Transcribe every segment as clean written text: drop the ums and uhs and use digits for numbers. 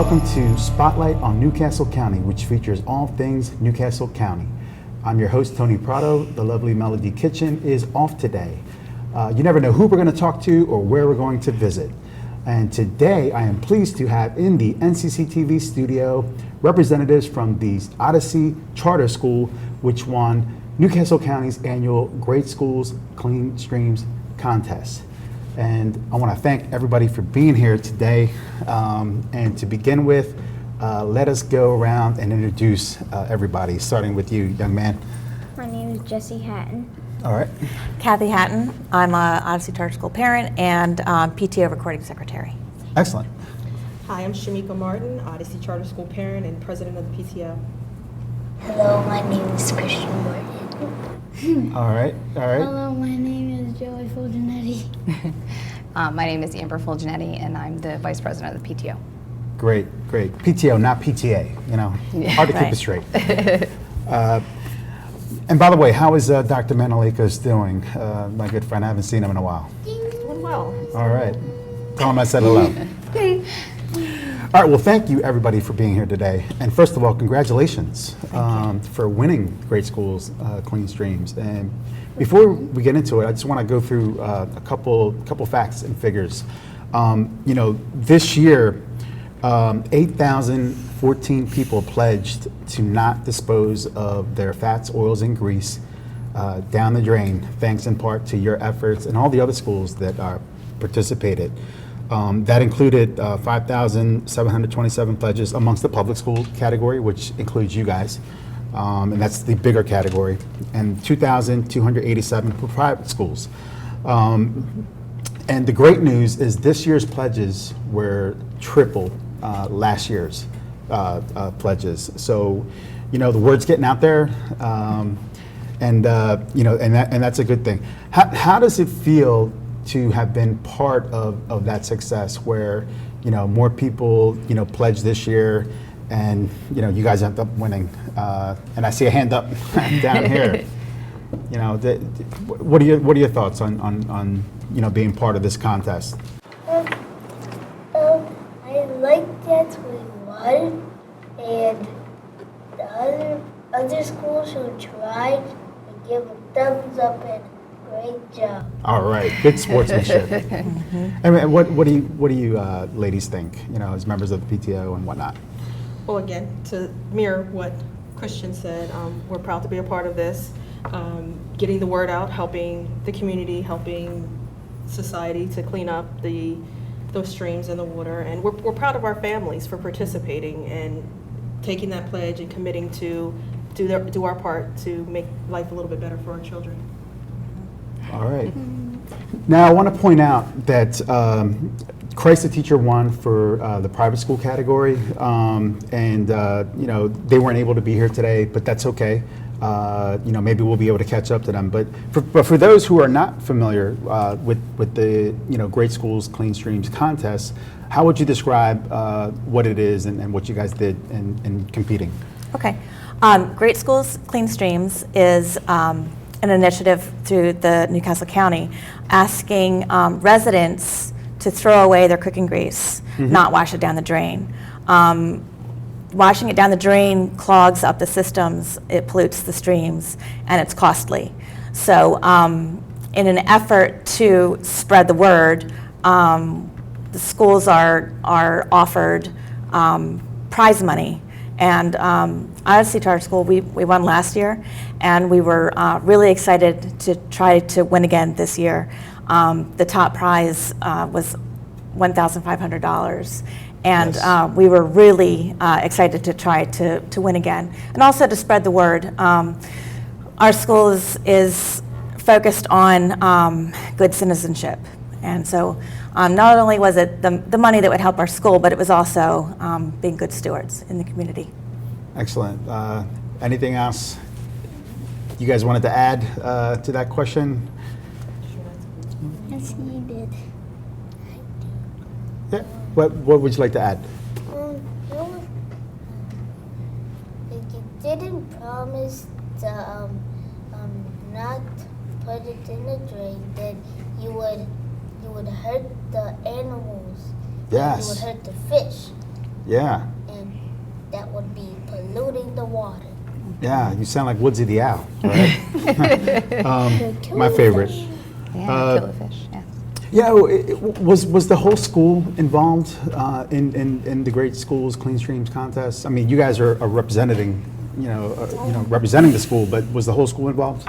Welcome to Spotlight on Newcastle County, which features all things Newcastle County. I'm your host, Tony Prado. The lovely Melody Kitchen is off today. You never know who we're going to talk to or where we're going to visit. And today I am pleased to have in the NCCTV studio representatives from the Odyssey Charter School, which won Newcastle County's annual Great Schools Clean Streams contest. And I want to thank everybody for being here today. And to begin with, let us go around and introduce everybody, starting with you, young man. My name is Jesse Hatton. All right. Kathy Hatton. I'm a Odyssey Charter School parent and PTO recording secretary. Excellent. Hi, I'm Shamika Martin, Odyssey Charter School parent and president of the PTO. Hello, my name is Christian Morgan. All right. Hello, my name is Joey Fulgenetti. My name is Amber Fulgenetti, and I'm the vice president of the PTO. Great. PTO, not PTA, hard to keep it straight. And by the way, how is Dr. Manolikos doing? My good friend, I haven't seen him in a while. Doing well. All right. Tell him I said hello. All right, well, thank you everybody for being here today. And first of all, congratulations for winning Great Schools Clean Streams. And before we get into it, I just want to go through a couple facts and figures. This year, 8,014 people pledged to not dispose of their fats, oils, and grease down the drain, thanks in part to your efforts and all the other schools that participated. That included 5,727 pledges amongst the public school category, which includes you guys, and that's the bigger category, and 2,287 for private schools. And the great news is this year's pledges were triple last year's pledges. So, the word's getting out there, and that's a good thing. How does it feel to have been part of that success where, more people, pledged this year and, you guys end up winning? And I see a hand up down here. What are your thoughts on being part of this contest? I like that we won, and the other schools who tried and give a thumbs up and great job. All right, good sportsmanship. And what do you ladies think? As members of the PTO and whatnot. Well, again, to mirror what Christian said, we're proud to be a part of this, getting the word out, helping the community, helping society to clean up those streams and the water. And we're proud of our families for participating and taking that pledge and committing to do our part to make life a little bit better for our children. All right. Now I want to point out that Christ the Teacher won for the private school category, and they weren't able to be here today, but that's okay. Maybe we'll be able to catch up to them. But for those who are not familiar with the Great Schools Clean Streams contest, how would you describe what it is and what you guys did in competing? Okay. Great Schools Clean Streams is an initiative through the Newcastle County asking residents to throw away their cooking grease, not wash it down the drain. Washing it down the drain clogs up the systems, it pollutes the streams, and it's costly. So in an effort to spread the word, the schools are offered prize money. And Odyssey Charter School, we won last year, and we were really excited to try to win again this year. The top prize was $1,500. And Yes. We were really excited to try to win again, and also to spread the word. Our school is focused on good citizenship, and so not only was it the money that would help our school, but it was also being good stewards in the community. Excellent. Anything else you guys wanted to add to that question? Yes, you did. Yeah. What would you like to add? Like you didn't promise to not put it in the drain, then you would hurt the animals. Yes. You would hurt the fish. Yeah. and that would be polluting the water. Yeah, you sound like Woodsy the Owl, right? My favorite. Yeah, kill a fish, yes. Yeah, was the whole school involved in the Great Schools Clean Streams contest? I mean, you guys are representing, representing the school, but was the whole school involved?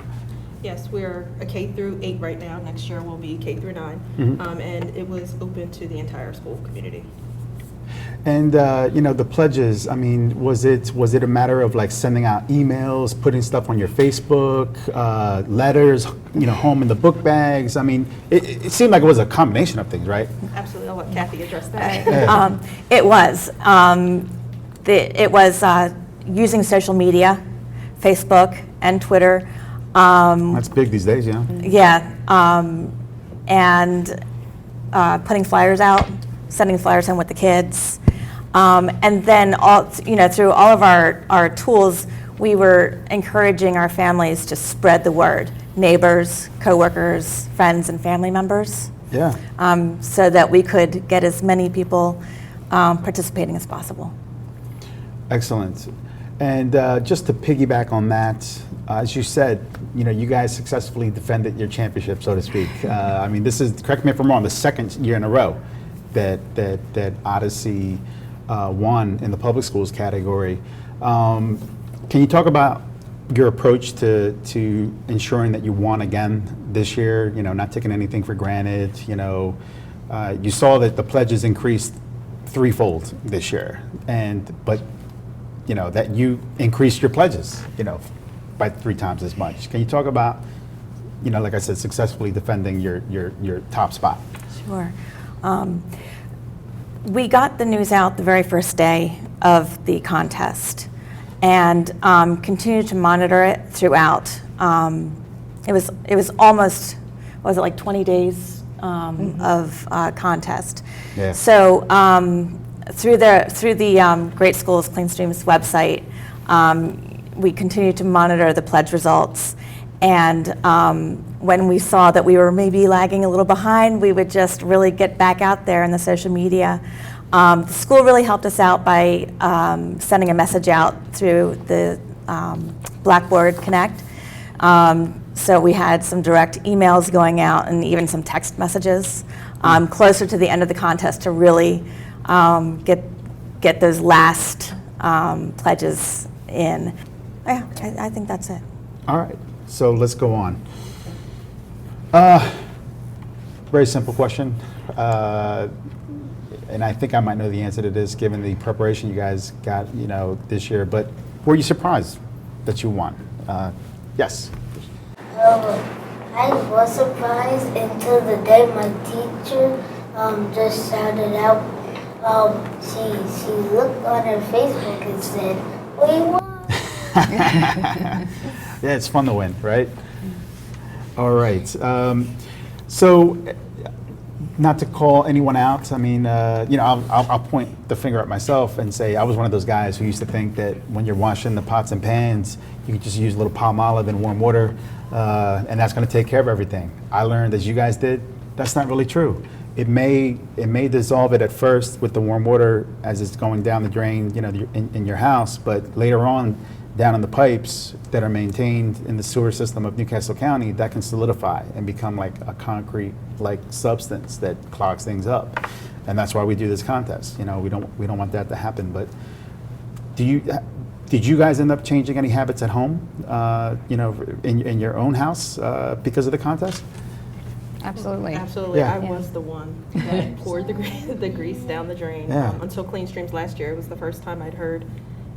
Yes, we're a K through 8 right now. Next year we'll be K through 9. And it was open to the entire school community. And the pledges. I mean, was it a matter of like sending out emails, putting stuff on your Facebook, letters, home in the book bags? I mean, it seemed like it was a combination of things, right? Absolutely. I'll let Kathy address that. It was. It was using social media, Facebook and Twitter. That's big these days, yeah. Yeah, and putting flyers out, sending flyers in with the kids, and then through all of our tools, we were encouraging our families to spread the word, neighbors, coworkers, friends, and family members. Yeah. So that we could get as many people participating as possible. Excellent. And just to piggyback on that, as you said, you guys successfully defended your championship, so to speak. I mean, this is, correct me if I'm wrong, the second year in a row that Odyssey won in the public schools category. Can you talk about your approach to ensuring that you won again this year? Not taking anything for granted. You saw that the pledges increased threefold this year, but that you increased your pledges, by 3 times as much. Can you talk about, like I said, successfully defending your top spot? Sure. We got the news out the very first day of the contest and continued to monitor it throughout. It was almost, was it like 20 days of contest? Yeah. So through the Great Schools Clean Streams website, we continued to monitor the pledge results, and when we saw that we were maybe lagging a little behind, we would just really get back out there in the social media. The school really helped us out by sending a message out through the Blackboard Connect. So we had some direct emails going out and even some text messages closer to the end of the contest to really get those last pledges in. Yeah, I think that's it. All right, so let's go on. Very simple question, and I think I might know the answer to this given the preparation you guys got, this year, but were you surprised that you won? Yes. I was surprised until the day my teacher just shouted out. She looked on her Facebook and said, "We won." Yeah, it's fun to win, right? All right. So, not to call anyone out, I mean, I'll point the finger at myself and say I was one of those guys who used to think that when you're washing the pots and pans, you could just use a little palm olive and warm water, and that's going to take care of everything. I learned, as you guys did, that's not really true. It may dissolve it at first with the warm water as it's going down the drain, in your house, but later on, down in the pipes that are maintained in the sewer system of Newcastle County, that can solidify and become like a concrete-like substance that clogs things up, and that's why we do this contest. We don't want that to happen. But did you guys end up changing any habits at home? In your own house because of the contest? Absolutely. Absolutely. Yeah. I was the one that poured the grease down the drain. Yeah. Until Clean Streams last year, it was the first time I'd heard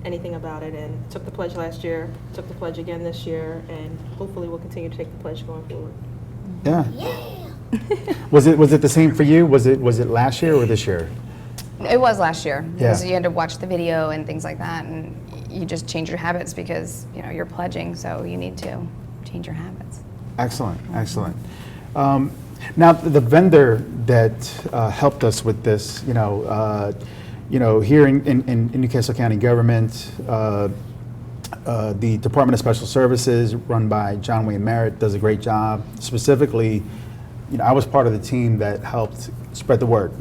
anything about it, and took the pledge last year, took the pledge again this year, and hopefully we'll continue to take the pledge going forward. Yeah. Yeah. Was it the same for you? Was it last year or this year? It was last year. Yeah. Because you had to watch the video and things like that, and you just change your habits because you're pledging, so you need to change your habits. Excellent, excellent. Now, the vendor that helped us with this, here in Newcastle County government, the Department of Special Services, run by John Wayne Merritt, does a great job. Specifically, I was part of the team that helped spread the word.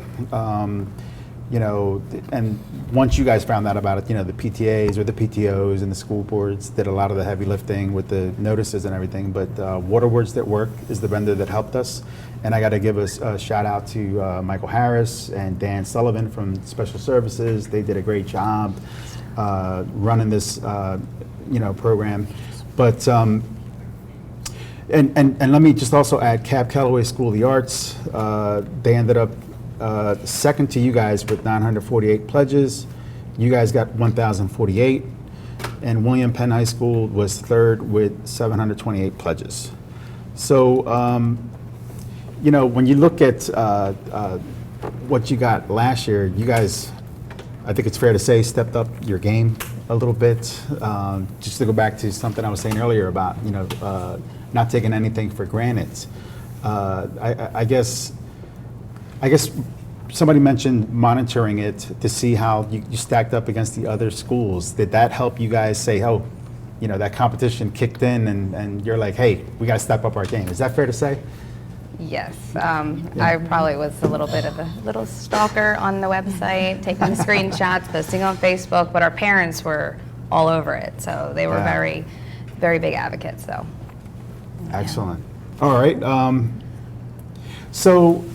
you know, and once you guys found out about it, you know, the PTAs or the PTOs and the school boards did a lot of the heavy lifting with the notices and everything, but Waterworks That Work is the vendor that helped us. And I got to give a shout out to Michael Harris and Dan Sullivan from Special Services. They did a great job running this, you know, program. But, and let me just also add Cab Calloway School of the Arts. They ended up second to you guys with 948 pledges. You guys got 1,048. And William Penn High School was third with 728 pledges. So, you know, when you look at what you got last year, you guys, I think it's fair to say, stepped up your game a little bit. Just to go back to something I was saying earlier about, you know, not taking anything for granted. I guess somebody mentioned monitoring it to see how you stacked up against the other schools. Did that help you guys say, oh, you know, that competition kicked in and you're like, hey, we got to step up our game? Is that fair to say? Yes, I probably was a little bit of a little stalker on the website, taking screenshots, posting on Facebook, but our parents were all over it, so they were Yeah. very, very big advocates, so. Excellent. All right. So,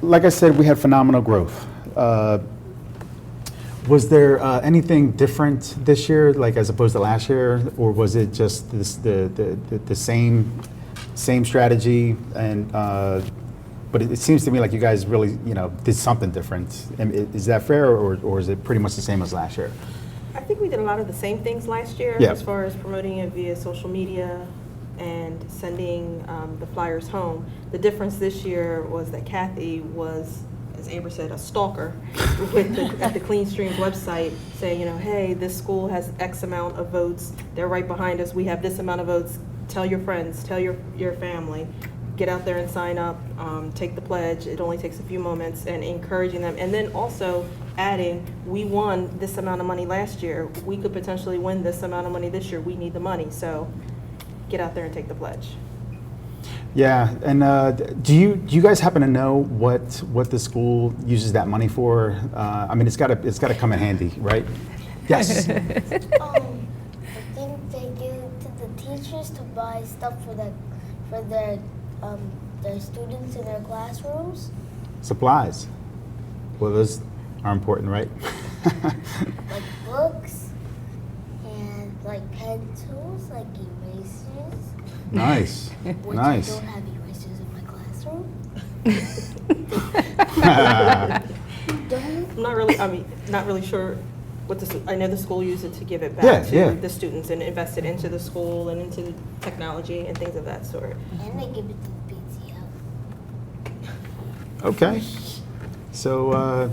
like I said, we had phenomenal growth. Was there anything different this year, like as opposed to last year, or was it just the same strategy? And but it seems to me like you guys really, you know, did something different. Is that fair, or is it pretty much the same as last year? I think we did a lot of the same things last year, Yeah. as far as promoting it via social media and sending the flyers home. The difference this year was that Kathy was, as Amber said, a stalker at the Clean Streams website, saying, you know, hey, this school has X amount of votes. They're right behind us. We have this amount of votes. Tell your friends, tell your family. Get out there and sign up, take the pledge. It only takes a few moments, and encouraging them. And then also adding, we won this amount of money last year. We could potentially win this amount of money this year. We need the money. So get out there and take the pledge. Yeah, and do you guys happen to know what the school uses that money for? I mean, it's got to come in handy, right? Yes. I think they give it to the teachers to buy stuff for their students in their classrooms. Supplies. Well, those are important, right? Like books and like pencils, like erasers. Nice. Which Nice. I don't have erasers in my classroom. I'm not really sure what I know the school used it to give it back Yeah, to yeah. the students and invest it into the school and into technology and things of that sort. And they give it to the PTO. Okay. So,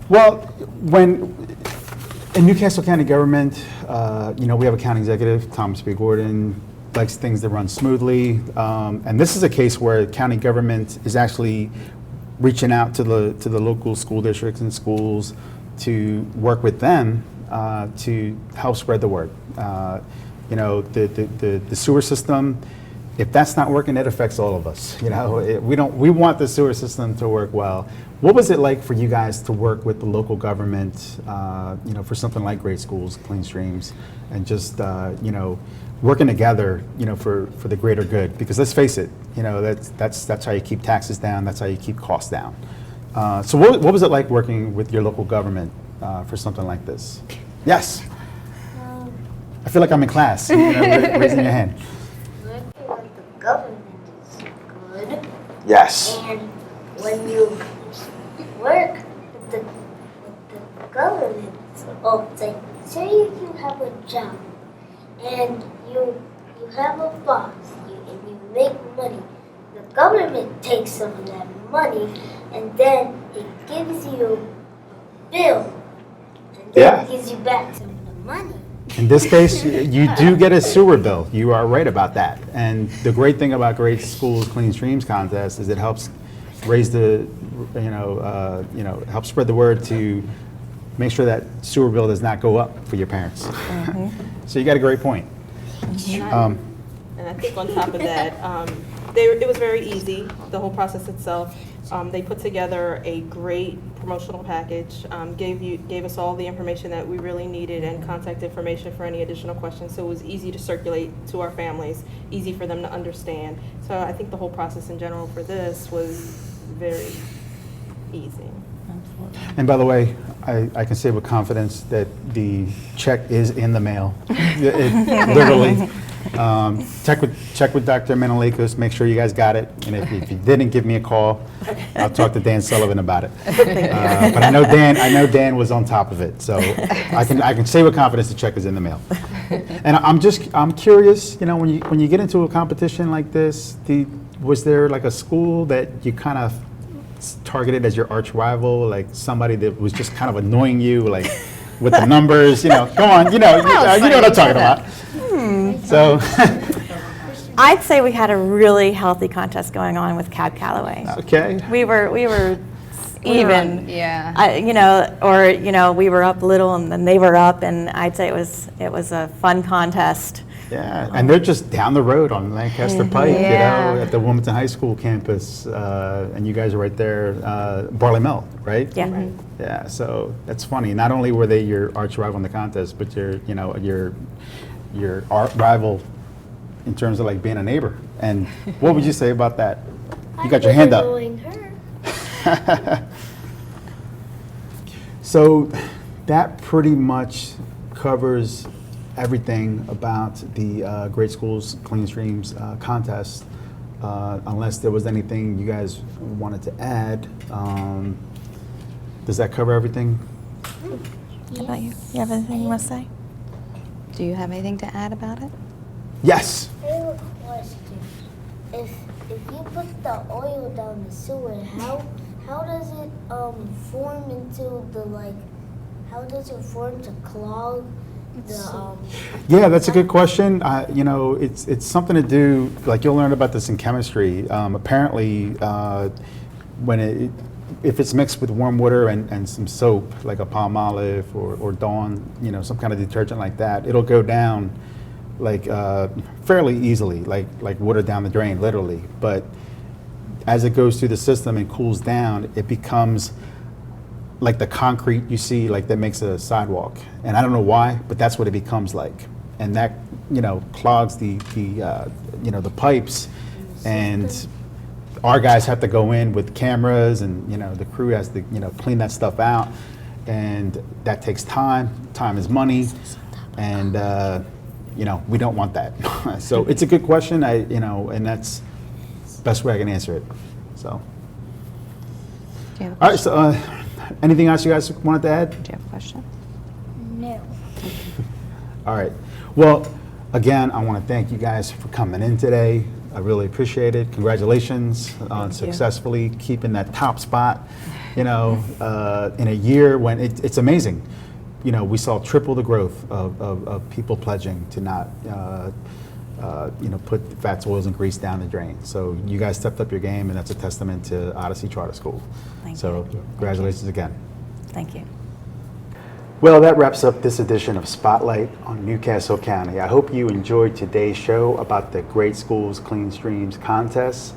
well, when in Newcastle County government, you know, we have a county executive, Thomas B. Gordon, likes things to run smoothly. And this is a case where county government is actually reaching out to the local school districts and schools to work with them to help spread the word. You know, the sewer system, if that's not working, it affects all of us. You know, we want the sewer system to work well. What was it like for you guys to work with the local government, you know, for something like Great Schools, Clean Streams, and just, you know, working together, you know, for the greater good? Because let's face it, you know, that's how you keep taxes down, that's how you keep costs down. So what was it like working with your local government for something like this? Yes. I feel like I'm in class, you know, raising your hand. Working with the government is good. Yes. And when you work with the government, it's like, say you have a job and you have a boss and you make money. The government takes some of that money and then it gives you a bill and then it gives you back some of the money. In this case, you do get a sewer bill. You are right about that. And the great thing about Great Schools Clean Streams contest is it helps raise the, you know, help spread the word to make sure that sewer bill does not go up for your parents. So you got a great point. And I think on top of that, It was very easy, the whole process itself. They put together a great promotional package, gave us all the information that we really needed and contact information for any additional questions. So it was easy to circulate to our families, easy for them to understand. So I think the whole process in general for this was very easy. And by the way, I can say with confidence that the check is in the mail. Literally. Check with Dr. Menalekos, make sure you guys got it. And if you didn't, give me a call. I'll talk to Dan Sullivan about it. But I know Dan was on top of it. So I can say with confidence the check is in the mail. And I'm curious, when you get into a competition like this, was there like a school that you kind of targeted as your arch rival, like somebody that was just kind of annoying you, like with the numbers, go on, you know what I'm talking about. So, I'd say we had a really healthy contest going on with Cab Calloway. okay. We were even. Yeah. We were up little and then they were up, and I'd say it was a fun contest. Yeah, and they're just down the road on Lancaster Pike, Yeah. at the Wilmington High School campus, and you guys are right there, Barley Mill, right? Yeah. Right. Yeah, so that's funny. Not only were they your arch rival in the contest, but your rival in terms of like being a neighbor. And what would you say about that? You got your hand up. Annoying her. So that pretty much covers everything about the Great Schools Clean Streams contest, unless there was anything you guys wanted to add. Does that cover everything? How about you? You have anything you want to say? Do you have anything to add about it? Yes. I have a question. If you put the oil down the sewer, how does it form into how does it form to clog the Yeah, that's a good question. It's something to do, like you'll learn about this in chemistry. Apparently, if it's mixed with warm water and some soap, like a Palmolive or Dawn, some kind of detergent like that, it'll go down like fairly easily, like water down the drain, literally. But as it goes through the system and cools down, it becomes like the concrete you see, like that makes a sidewalk. And I don't know why, but that's what it becomes like. And that, clogs the pipes, and our guys have to go in with cameras, and the crew has to clean that stuff out, and that takes time. Time is money, and we don't want that. So it's a good question. And that's the best way I can answer it. So, Do you have a all right. So, anything else you guys wanted to add? Do you have a question? No. All right. Well, again, I want to thank you guys for coming in today. I really appreciate it. Congratulations on successfully keeping that top spot, in a year when it's amazing. We saw triple the growth of people pledging to not, put fats, oils, and grease down the drain. So you guys stepped up your game, and that's a testament to Odyssey Charter School. Thank So you. congratulations again. Thank you. Well, that wraps up this edition of Spotlight on Newcastle County. I hope you enjoyed today's show about the Great Schools Clean Streams contest.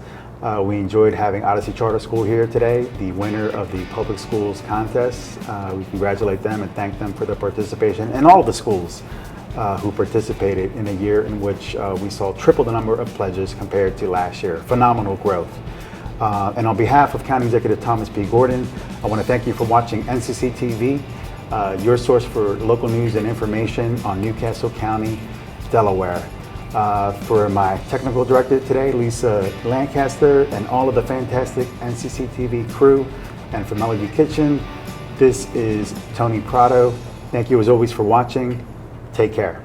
We enjoyed having Odyssey Charter School here today, the winner of the public schools contest. We congratulate them and thank them for their participation, and all of the schools who participated in a year in which we saw triple the number of pledges compared to last year. Phenomenal growth. And on behalf of County Executive Thomas P. Gordon, I want to thank you for watching NCC TV, your source for local news and information on Newcastle County, Delaware. For my technical director today, Lisa Lancaster, and all of the fantastic NCC TV crew, and for Melody Kitchen, this is Tony Prado. Thank you as always for watching. Take care.